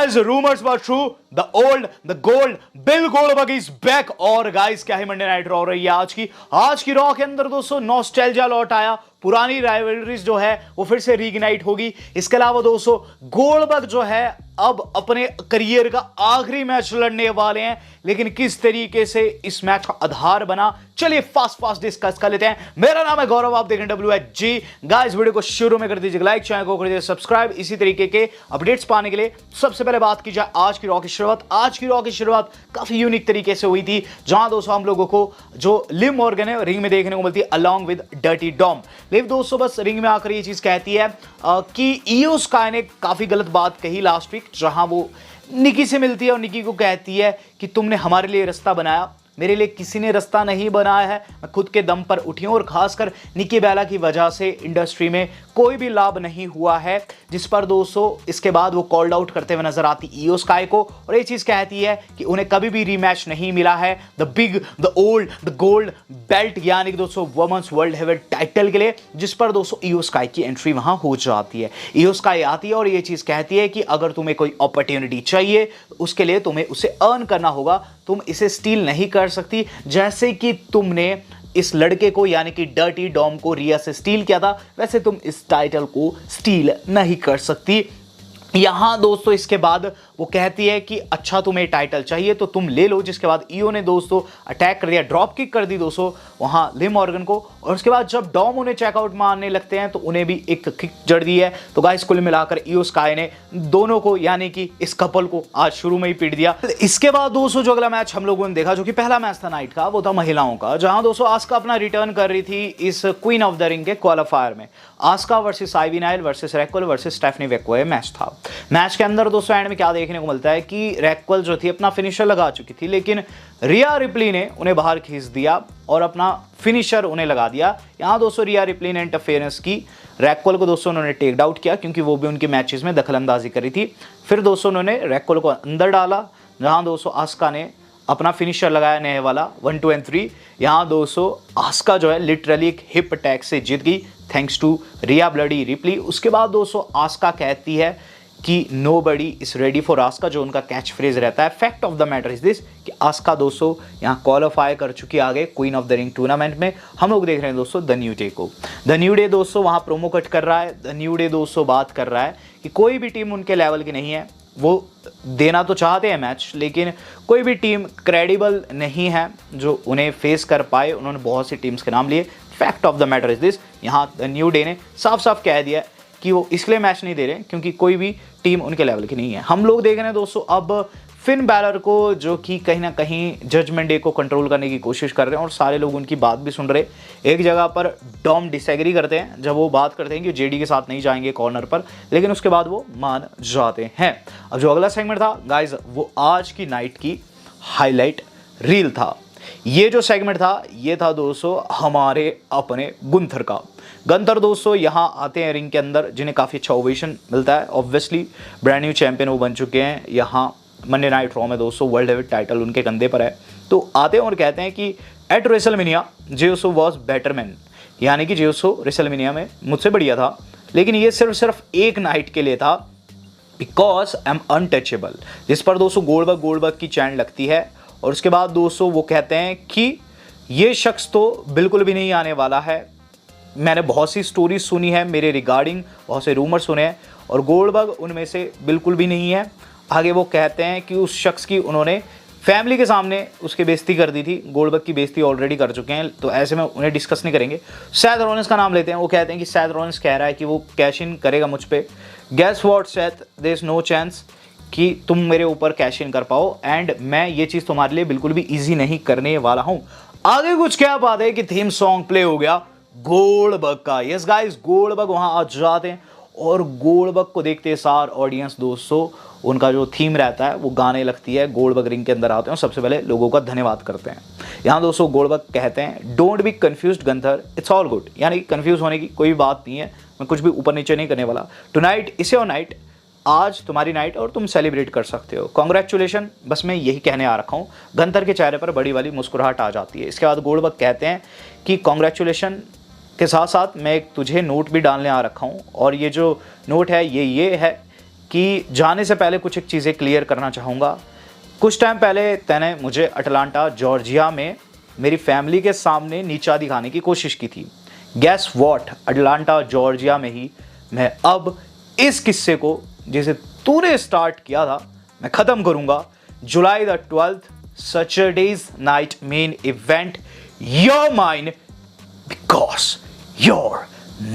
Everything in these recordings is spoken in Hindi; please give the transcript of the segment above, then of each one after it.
Guys, the rumors were true. The gold, Bill Goldberg is back. और guys, क्या ही मंडे नाइट रॉ रही है आज की रॉ के अंदर दोस्तों नॉस्टैल्जिया लौट आया। पुरानी राइवलरीज जो है वो फिर से रीइग्नाइट होगी। इसके अलावा दोस्तों गोल्डबर्ग जो है अब अपने करियर का आखिरी मैच लड़ने वाले हैं, लेकिन किस तरीके से इस मैच का आधार बना, चलिए फास्ट डिस्कस कर लेते हैं। मेरा नाम है गौरव, आप देख रहे हैं WHG। गाइस, वीडियो को शुरू में कर दीजिए लाइक, चैनल को कर दीजिए सब्सक्राइब। इसी तरीके के अपडेट्स पाने के लिए सबसे पहले बात की जाए आज की रॉ की शुरुआत। आज की रॉ की शुरुआत काफी यूनिक तरीके से हुई थी, जहां दोस्तों हम लोगों को जो लिव मॉर्गन है रिंग में देखने को मिलती है along with dirty Dom. Liv दोस्तों बस रिंग में आकर ये चीज कहती है कि इयो स्काई ने काफी गलत बात कही लास्ट वीक, जहां वो निकी से मिलती है और निकी को कहती है कि तुमने हमारे लिए रास्ता बनाया, मेरे लिए किसी ने रास्ता नहीं बनाया है, मैं खुद के दम पर उठी हूं। और खासकर निकी बेला की वजह से इंडस्ट्री में कोई भी लाभ नहीं हुआ है, जिस पर दोस्तों इसके बाद वो कॉल्ड आउट करते हुए नजर आती इयो स्काई को और ये चीज कहती है कि उन्हें कभी भी रीमैच नहीं मिला है द गोल्ड बेल्ट यानी कि दोस्तों वुमेन्स वर्ल्ड हेवीवेट टाइटल के लिए, जिस पर दोस्तों इयो स्काई की एंट्री वहां हो जाती है। इयो स्काई आती है और ये चीज कहती है कि अगर तुम्हें कोई अपॉर्चुनिटी चाहिए उसके लिए तुम्हें उसे अर्न करना होगा, तुम इसे स्टील नहीं कर सकती, जैसे कि तुमने इस लड़के को यानी कि डर्टी डॉम को रिया से स्टील किया था, वैसे तुम इस टाइटल को स्टील नहीं कर सकती। यहां दोस्तों इसके बाद वो कहती है कि अच्छा तुम्हें टाइटल चाहिए तो तुम ले लो, जिसके बाद ईओ ने दोस्तों अटैक कर दिया, ड्रॉप किक कर दी दोस्तों वहां लिव मॉर्गन को। और उसके बाद जब डॉम उन्हें चेकआउट मारने लगते हैं तो उन्हें भी एक किक जड़ दी है। तो गाइस कुल मिलाकर इयो स्काई ने दोनों को यानी कि इस कपल को आज शुरू में ही पीट दिया। इसके बाद दोस्तों जो अगला मैच हम लोगों ने देखा, जो कि पहला मैच था नाइट का, वो था महिलाओं का, जहां दोस्तों आस्का अपना रिटर्न कर रही थी इस क्वीन ऑफ द रिंग के क्वालिफायर में। Asuka versus Ivy Nile versus Raquel versus Stephanie Vaquer match था। मैच के अंदर दोस्तों एंड में क्या देखने को मिलता है कि रैक्वेल जो थी अपना फिनिशर लगा चुकी थी, लेकिन रिया रिप्ली ने उन्हें बाहर खींच दिया और अपना फिनिशर उन्हें लगा दिया। यहां दोस्तों रिया रिप्ली ने इंटरफेरेंस की, रैक्वेल को दोस्तों उन्होंने टेक आउट किया क्योंकि वो भी उनके मैचेस में दखलंदाजी करी थी। फिर दोस्तों उन्होंने रैक्वेल को अंदर डाला, जहां दोस्तों आस्का ने अपना फिनिशर लगाया नए वाला 1 2 and 3। यहाँ दोस्तों आस्का जो है लिटरली एक हिप अटैक से जीत गई thanks to Rhea bloody Ripley. उसके बाद दोस्तों आस्का कहती है कि nobody is ready for Asuka, जो उनका कैच फ्रेज रहता है। Fact of the matter is this कि आस्का दोस्तों यहाँ क्वालिफाई कर चुकी है आगे queen of the ring tournament में। हम लोग देख रहे हैं दोस्तों द न्यू डे को। द न्यू डे दोस्तों वहाँ प्रोमो कट कर रहा है। द न्यू डे दोस्तों बात कर रहा है कि कोई भी टीम उनके लेवल की नहीं है, वो देना तो चाहते हैं मैच, लेकिन कोई भी टीम क्रेडिबल नहीं है जो उन्हें फेस कर पाए। उन्होंने बहुत सी टीम्स के नाम लिए। Fact of the matter is this, यहाँ द न्यू डे ने साफ साफ कह दिया कि वो इसलिए मैच नहीं दे रहे क्योंकि कोई भी टीम उनके लेवल की नहीं है। हम लोग देख रहे हैं दोस्तों अब फिन बैलर को, जो कि कहीं ना कहीं जजमेंट डे को कंट्रोल करने की कोशिश कर रहे हैं और सारे लोग उनकी बात भी सुन रहे। एक जगह पर डॉम डिसएग्री करते हैं जब वो बात करते हैं कि जेडी के साथ नहीं जाएंगे कॉर्नर पर, लेकिन उसके बाद वो मान जाते हैं। अब जो अगला सेगमेंट था गाइज, वो आज की नाइट की हाईलाइट रील था। ये जो सेगमेंट था ये था दोस्तों हमारे अपने गुंथर का। गंथर दोस्तों यहाँ आते हैं रिंग के अंदर, जिन्हें काफ़ी अच्छा ओवेशन मिलता है। ऑब्वियसली ब्रांड न्यू चैंपियन वो बन चुके हैं। यहाँ मंडे नाइट रॉ में दोस्तों वर्ल्ड हेवीवेट टाइटल उनके कंधे पर है। तो आते हैं और कहते हैं कि at WrestleMania Jey Uso was better man, यानी कि जेओसो रेसलमेनिया में मुझसे बढ़िया था, लेकिन ये सिर्फ एक नाइट के लिए था बिकॉज आई एम अनटचेबल, जिस पर दोस्तों गोल्डबर्ग की चैन लगती है। और उसके बाद दोस्तों वो कहते हैं कि ये शख्स तो बिल्कुल भी नहीं आने वाला है। मैंने बहुत सी स्टोरीज सुनी है मेरे रिगार्डिंग, बहुत से रूमर सुने हैं और गोल्डबर्ग उनमें से बिल्कुल भी नहीं है। आगे वो कहते हैं कि उस शख्स की उन्होंने फैमिली के सामने उसकी बेइज्जती कर दी थी। गोल्डबर्ग की बेइज्जती ऑलरेडी कर चुके हैं, तो ऐसे में उन्हें डिस्कस नहीं करेंगे। सैथ रॉलिंस का नाम लेते हैं। वो कहते हैं कि सैथ रॉलिंस कह रहा है कि वो कैश इन करेगा मुझ पे। Guess what Seth, there is no chance कि तुम मेरे ऊपर कैश इन कर पाओ, एंड मैं ये चीज़ तुम्हारे लिए बिल्कुल भी ईजी नहीं करने वाला हूँ। आगे कुछ क्या बात है कि थीम सॉन्ग प्ले हो गया गोल्डबर्ग का। यस गाइस, गोल्डबर्ग वहां आ जाते हैं और गोल्डबर्ग को देखते सार ऑडियंस दोस्तों उनका जो थीम रहता है वो गाने लगती है। गोल्डबर्ग रिंग के अंदर आते हैं और सबसे पहले लोगों का धन्यवाद करते हैं। यहाँ दोस्तों गोल्डबर्ग कहते हैं don't be confused Gunther, it's all good, यानी कंफ्यूज होने की कोई बात नहीं है, मैं कुछ भी ऊपर नीचे नहीं करने वाला। टुनाइट इज योर नाइट, आज तुम्हारी नाइट और तुम सेलिब्रेट कर सकते हो। कॉन्ग्रेचुलेशन, बस मैं यही कहने आ रखा हूँ। गंथर के चेहरे पर बड़ी वाली मुस्कुराहट आ जाती है। इसके बाद गोल्डबर्ग कहते हैं कि कॉन्ग्रेचुलेशन के साथ साथ मैं एक तुझे नोट भी डालने आ रखा हूँ, और ये जो नोट है ये है कि जाने से पहले कुछ एक चीज़ें क्लियर करना चाहूँगा। कुछ टाइम पहले तैने मुझे अटलांटा जॉर्जिया में मेरी फैमिली के सामने नीचा दिखाने की कोशिश की थी। गैस वॉट, अटलांटा जॉर्जिया में ही मैं अब इस किस्से को जिसे तूने स्टार्ट किया था मैं ख़त्म करूँगा। July the 12th Saturdays night main event, you're mine because you're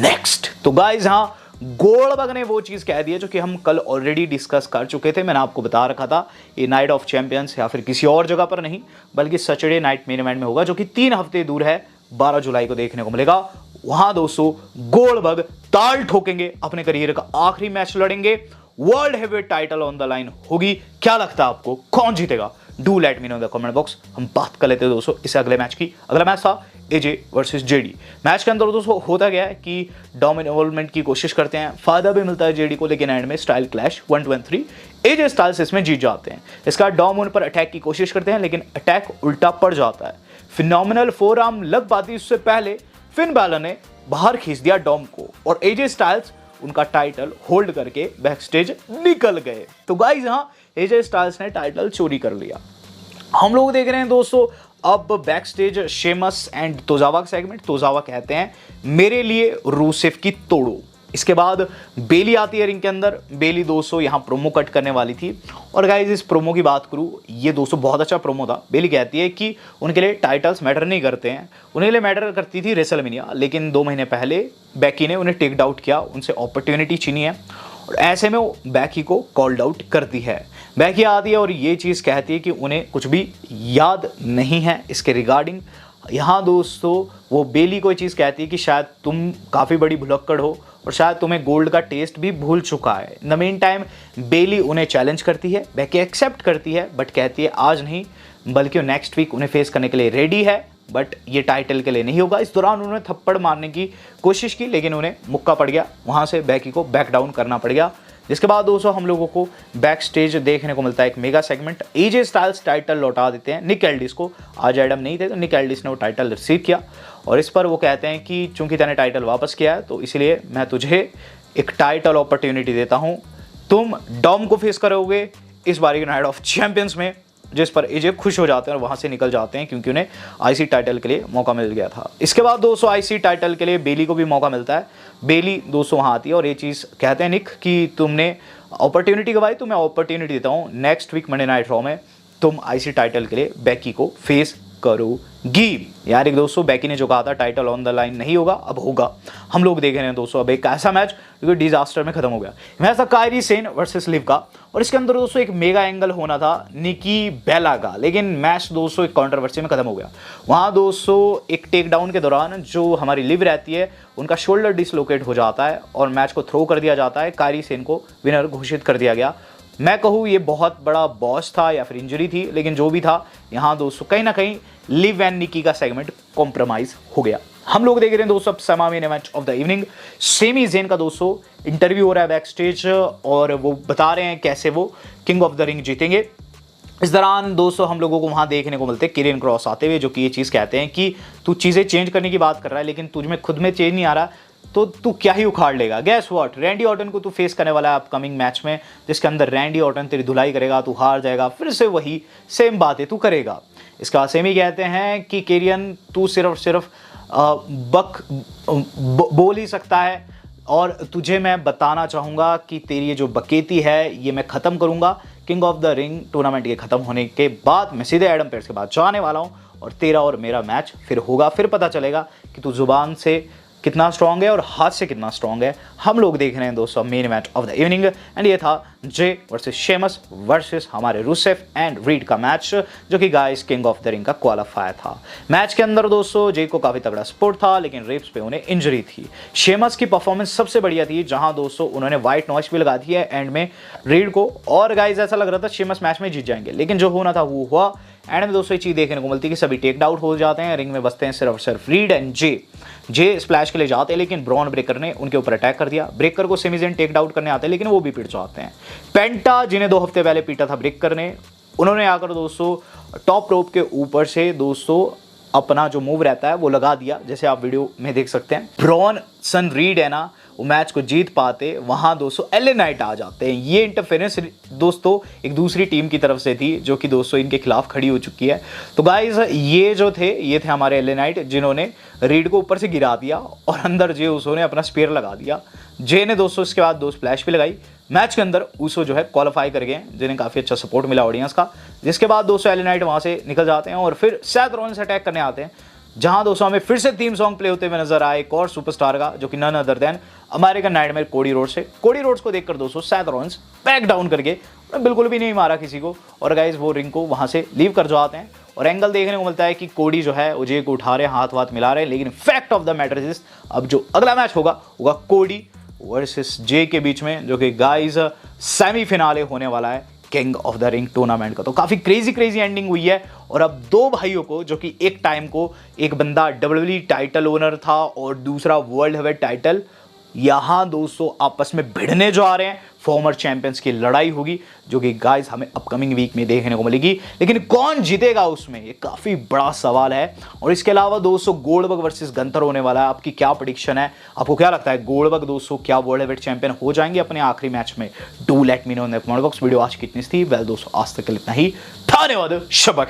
next. तो गाइज हाँ, गोल्डबर्ग ने वो चीज़ कह दी है जो कि हम कल ऑलरेडी डिस्कस कर चुके थे। मैंने आपको बता रखा था ये नाइट ऑफ चैंपियंस या फिर किसी और जगह पर नहीं बल्कि सैटरडे नाइट मेन इवेंट में होगा, जो कि 3 हफ्ते दूर है, 12 जुलाई को देखने को मिलेगा। वहां दोस्तों गोल्डबर्ग ताल ठोकेंगे, अपने करियर का आखिरी मैच लड़ेंगे, world heavyweight title on the line होगी। क्या लगता है आपको कौन जीतेगा? Do let me know in the comment box. हम बात कर लेते हैं दोस्तों इस अगले मैच की। अगला मैच था एजे वर्सेस जेडी। मैच के अंदर दोस्तों होता गया है कि डॉम इन्वॉल्वमेंट की कोशिश करते हैं, फायदा भी मिलता है जेडी को, लेकिन एंड में स्टाइल क्लैश 1-2-3 एजे स्टाइल्स इसमें जीत जाते हैं। इसका डॉम उन पर अटैक की कोशिश करते हैं लेकिन अटैक उल्टा पड़ जाता है। फिनोमिनल फोरआर्म लग पाती उससे पहले फिन बैलर ने बाहर खींच दिया डॉम को और एजे स्टाइल्स उनका टाइटल होल्ड करके बैकस्टेज निकल गए। तो गाइस यहाँ एजे स्टाइल्स ने टाइटल चोरी कर लिया। हम लोग देख रहे हैं दोस्तों अब बैकस्टेज शेमस एंड तोजावा का सेगमेंट। तोजावा कहते हैं मेरे लिए रूसेफ की तोड़ो। इसके बाद बेली आती है रिंग के अंदर। बेली दोस्तों यहाँ प्रोमो कट करने वाली थी और गाइज इस प्रोमो की बात करूँ, ये दोस्तों बहुत अच्छा प्रोमो था। बेली कहती है कि उनके लिए टाइटल्स मैटर नहीं करते हैं, उनके लिए मैटर करती थी रेसलमेनिया, लेकिन 2 महीने पहले बैकी ने उन्हें टेक आउट किया, उनसे अपॉर्चुनिटी छीनी है और ऐसे में वो बैकी को कॉल्ड आउट करती है। बैकी आती है और ये चीज़ कहती है कि उन्हें कुछ भी याद नहीं है इसके रिगार्डिंग। यहाँ दोस्तों वो बेली को ये चीज़ कहती है कि शायद तुम काफ़ी बड़ी भुलक्कड़ हो और शायद तुम्हें गोल्ड का टेस्ट भी भूल चुका है। इन द मेन टाइम बेली उन्हें चैलेंज करती है, बैकी एक्सेप्ट करती है बट कहती है आज नहीं बल्कि नेक्स्ट वीक उन्हें फेस करने के लिए रेडी है, बट ये टाइटल के लिए नहीं होगा। इस दौरान उन्होंने थप्पड़ मारने की कोशिश की लेकिन उन्हें मुक्का पड़ गया, वहाँ से बैकी को बैक डाउन करना पड़ गया। जिसके बाद दोस्तों हम लोगों को बैक स्टेज देखने को मिलता है एक mega segment. AJ Styles title लौटा देते हैं निक एल्डिस को। आज एडम नहीं थे तो निक एल्डिस ने वो टाइटल रिसीव किया और इस पर वो कहते हैं कि चूंकि तूने टाइटल वापस किया है तो इसलिए मैं तुझे एक टाइटल अपॉर्चुनिटी देता हूँ, तुम डॉम को फेस करोगे इस बारी नाइट ऑफ चैंपियंस में। जिस पर एजे खुश हो जाते हैं और वहाँ से निकल जाते हैं क्योंकि उन्हें आईसी टाइटल के लिए मौका मिल गया था। इसके बाद दोस्तों आईसी टाइटल के लिए बेली को भी मौका मिलता है। बेली दोस्तों वहाँ आती है और ये चीज़ कहते हैं निक कि तुमने अपॉर्चुनिटी गवाई तो मैं अपॉर्चुनिटी देता हूँ, next week Monday night Raw में तुम आईसी टाइटल के लिए बैकी को फेस करोगी। यार एक दोस्तों बैकी ने जो कहा था टाइटल ऑन द लाइन नहीं होगा, अब होगा। हम लोग देख रहे हैं दोस्तों अब एक ऐसा मैच जो डिजास्टर में खत्म हो गया। मैच था कायरी सेन वर्सेस लिव का और इसके अंदर दोस्तों एक मेगा एंगल होना था निकी बेला का, लेकिन मैच दोस्तों एक कंट्रोवर्सी में खत्म हो गया। वहाँ दोस्तों एक टेक डाउन के दौरान जो हमारी लिव रहती है उनका शोल्डर डिसलोकेट हो जाता है और मैच को थ्रो कर दिया जाता है। कायरी सेन को विनर घोषित कर दिया गया। मैं कहूँ ये बहुत बड़ा बॉस था या फिर इंजरी थी, लेकिन जो भी था यहाँ दोस्तों कहीं ना कहीं लिव एंड निकी का सेगमेंट कॉम्प्रोमाइज हो गया। हम लोग देख रहे हैं दोस्तों समा main event of the evening. Sami Zayn का दोस्तों इंटरव्यू हो रहा है बैक स्टेज और वो बता रहे हैं कैसे वो किंग ऑफ द रिंग जीतेंगे। इस दौरान दोस्तों हम लोगों को वहाँ देखने को मिलते हैं किरियन क्रॉस आते हुए, जो कि ये चीज़ कहते हैं कि तू चीज़ें चेंज करने की बात कर रहा है लेकिन तुझ में खुद में चेंज नहीं आ रहा तो तू क्या ही उखाड़ लेगा। गैस व्हाट, रैंडी ऑर्टन को तू फेस करने वाला है अपकमिंग मैच में, जिसके अंदर रैंडी ऑर्टन तेरी धुलाई करेगा, तू हार जाएगा, फिर से वही सेम बातें तू करेगा। इसका सेमी कहते हैं कि केरियन तू सिर्फ बोल ही सकता है और तुझे मैं बताना चाहूँगा कि तेरी ये जो बकेती है ये मैं ख़त्म करूँगा। King of the ring tournament के ख़त्म होने के बाद मैं सीधे एडम पेयर्स के बाद जाने वाला हूँ और तेरा और मेरा मैच फिर होगा। फिर पता चलेगा कि तू जुबान से कितना स्ट्रॉन्ग है और हाथ से कितना स्ट्रॉन्ग है। हम लोग देख रहे हैं दोस्तों main match of the evening and ये था जे वर्सेस शेमस वर्सेस हमारे रूसेफ एंड रीड का मैच, जो कि guys king of the ring का क्वालिफायर था। मैच के अंदर दोस्तों जे को काफ़ी तगड़ा सपोर्ट था लेकिन रिब्स पे उन्हें इंजरी थी। शेमस की परफॉर्मेंस सबसे बढ़िया थी, जहां दोस्तों उन्होंने व्हाइट नॉइस भी लगा दी है एंड में रीड को, और गाइस ऐसा लग रहा था शेमस मैच में जीत जाएंगे, लेकिन जो होना था वो हुआ। एंड में दोस्तों ये चीज़ देखने को मिलती है कि सभी टेक आउट हो जाते हैं, रिंग में बसते हैं सिर्फ रीड एंड जे स्प्लैश के लिए जाते हैं लेकिन ब्रॉन ब्रेकर ने उनके ऊपर अटैक कर दिया। ब्रेकर को सेमीजेन टेक आउट करने आते हैं लेकिन वो भी पिट जाते हैं। पेंटा जिन्हें 2 हफ्ते पहले पीटा था ब्रेकर ने, उन्होंने आकर दोस्तों टॉप रोप के ऊपर से दोस्तों अपना जो मूव रहता है वो लगा दिया, जैसे आप वीडियो में देख सकते हैं। ब्रॉनसन रीड है ना, वो मैच को जीत पाते, वहां दोस्तों एलए नाइट आ जाते हैं। ये इंटरफेरेंस दोस्तों एक दूसरी टीम की तरफ से थी जो कि दोस्तों इनके खिलाफ खड़ी हो चुकी है। तो गाइज ये जो थे, ये थे हमारे एलए नाइट जिन्होंने रीड को ऊपर से गिरा दिया और अंदर जे ऊसो ने अपना स्पेयर लगा दिया। जे ने दोस्तों इसके बाद 2 स्प्लैश भी लगाई। मैच के अंदर ऊसो जो है क्वालिफाई कर गए, जिन्हें काफ़ी अच्छा सपोर्ट मिला ऑडियंस का। जिसके बाद दोस्तों एलए नाइट वहाँ से निकल जाते हैं और फिर सेथ रॉलिंस अटैक करने आते हैं, जहां दोस्तों हमें फिर से थीम सॉन्ग प्ले होते हुए नजर आए एक और सुपरस्टार का, जो कि none other than American Nightmare Cody Rhodes से। कोडी रोड्स को देखकर दोस्तों सेथ रॉलिंस बैक डाउन करके बिल्कुल भी नहीं मारा किसी को, और गाइस वो रिंग को वहां से लीव कर जाते हैं। और एंगल देखने को मिलता है कि कोडी जो है जे को उठा रहे, हाथ वाथ मिला रहे, लेकिन fact of the matter is अब जो अगला मैच होगा कोडी वर्सेस जे के बीच में, जो कि गाइस सेमीफिनाले होने वाला है king of the ring tournament का। तो काफी क्रेजी एंडिंग हुई है, और अब 2 भाइयों को, जो कि एक टाइम को एक बंदा डब्ल्यूडब्ल्यूई टाइटल ओनर था और दूसरा वर्ल्ड हेवीवेट टाइटल, यहां दोस्तों आपस में भिड़ने जो आ रहे हैं। फॉर्मर चैंपियंस की लड़ाई होगी, जो कि गाइस हमें अपकमिंग वीक में देखने को मिलेगी, लेकिन कौन जीतेगा उसमें, ये काफी बड़ा सवाल है। और इसके अलावा दोस्तों गोल्डबर्ग वर्सेस गंथर होने वाला है। आपकी क्या प्रेडिक्शन है? आपको क्या लगता है गोल्डबर्ग दोस्तों क्या वर्ल्ड हेवीवेट चैंपियन हो जाएंगे अपने आखिरी मैच में? Do let me know in the comment box. Video आज कितनी थी? वेल दोस्तों आज तक इतना ही। धन्यवाद। शब्बा